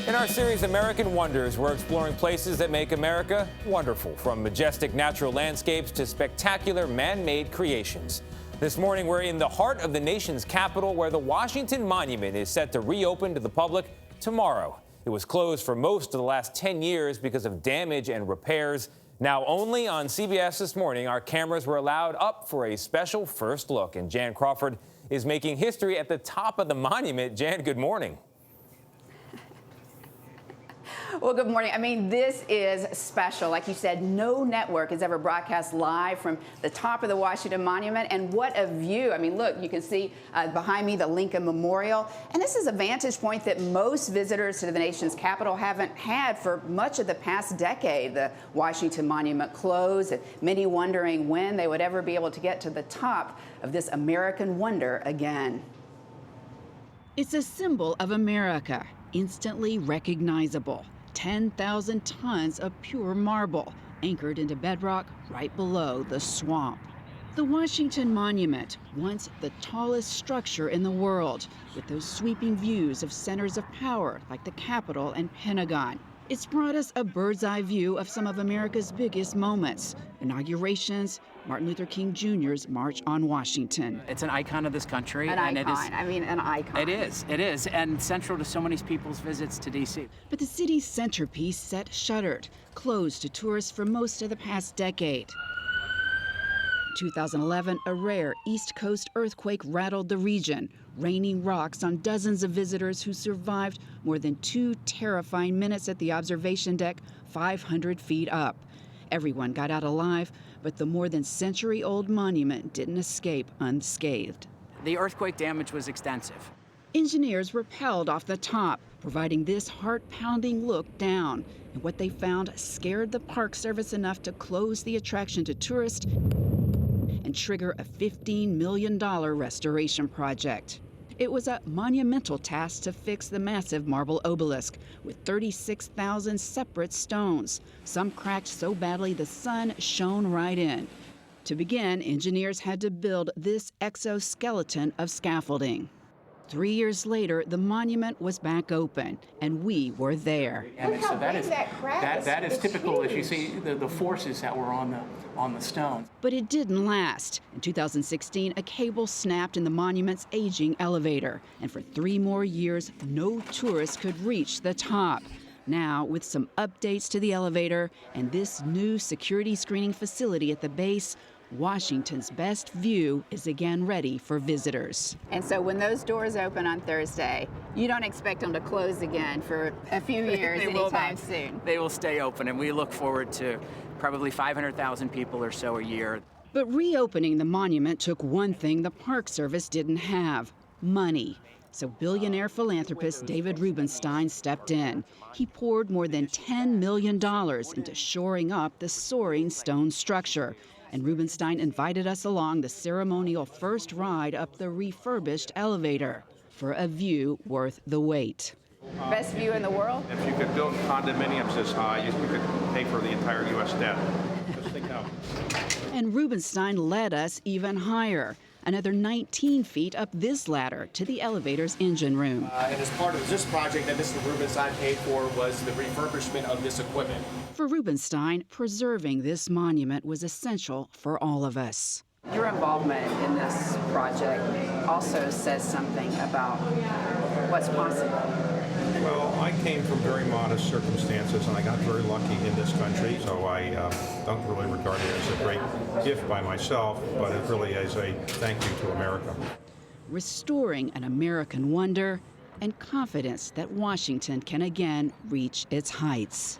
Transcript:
In our series, American Wonders, we're exploring places that make America wonderful, from majestic natural landscapes to spectacular man-made creations. This morning, we're in the heart of the nation's capital, where the Washington Monument is set to reopen to the public tomorrow. It was closed for most of the last 10 years because of damage and repairs. Now, only on CBS This Morning, our cameras were allowed up for a special first look. And Jan Crawford is making history at the top of the monument. Jan, good morning. Well, good morning. I mean, this is special. Like you said, no network has ever broadcast live from the top of the Washington Monument. And what a view. I mean, look, you can see behind me the Lincoln Memorial. And this is a vantage point that most visitors to the nation's capital haven't had for much of the past decade. The Washington Monument closed, and many wondering when they would ever be able to get to the top of this American wonder again. It's a symbol of America, instantly recognizable. 10,000 tons of pure marble anchored into bedrock right below the swamp. The Washington Monument, once the tallest structure in the world, with those sweeping views of centers of power like the Capitol and Pentagon. It's brought us a bird's eye view of some of America's biggest moments: inaugurations, Martin Luther King Jr.'s March on Washington. It's an icon of this country. An icon. I mean, an icon. It is, and central to so many people's visits to D.C. But the city's centerpiece sat shuttered, closed to tourists for most of the past decade. In 2011, a rare East Coast earthquake rattled the region, raining rocks on dozens of visitors who survived more than 2 terrifying minutes at the observation deck 500 feet up. Everyone got out alive, but the more than century-old monument didn't escape unscathed. The earthquake damage was extensive. Engineers rappelled off the top, providing this heart-pounding look down. And what they found scared the Park Service enough to close the attraction to tourists and trigger a $15 million restoration project. It was a monumental task to fix the massive marble obelisk with 36,000 separate stones, some cracked so badly the sun shone right in. To begin, engineers had to build this exoskeleton of scaffolding. 3 years later, the monument was back open, and we were there. And so that is typical, as you see, the forces that were on the stone. But it didn't last. In 2016, a cable snapped in the monument's aging elevator, and for 3 more years, no tourists could reach the top. Now, with some updates to the elevator and this new security screening facility at the base, Washington's best view is again ready for visitors. And so when those doors open on Thursday, you don't expect them to close again for a few years anytime soon. They will stay open, and we look forward to probably 500,000 people or so a year. But reopening the monument took one thing the Park Service didn't have: money. So billionaire philanthropist David Rubenstein stepped in. He poured more than $10 million into shoring up the soaring stone structure. And Rubenstein invited us along the ceremonial first ride up the refurbished elevator for a view worth the wait. Best view in the world? If you could build condominiums this high, you could pay for the entire U.S. debt. Just think how. And Rubenstein led us even higher, another 19 feet up this ladder to the elevator's engine room. And as part of this project that Mr. Rubenstein paid for was the refurbishment of this equipment. For Rubenstein, preserving this monument was essential for all of us. Your involvement in this project also says something about what's possible. Well, I came from very modest circumstances, and I got very lucky in this country, so I don't really regard it as a great gift by myself, but it really is a thank you to America. Restoring an American wonder and confidence that Washington can again reach its heights.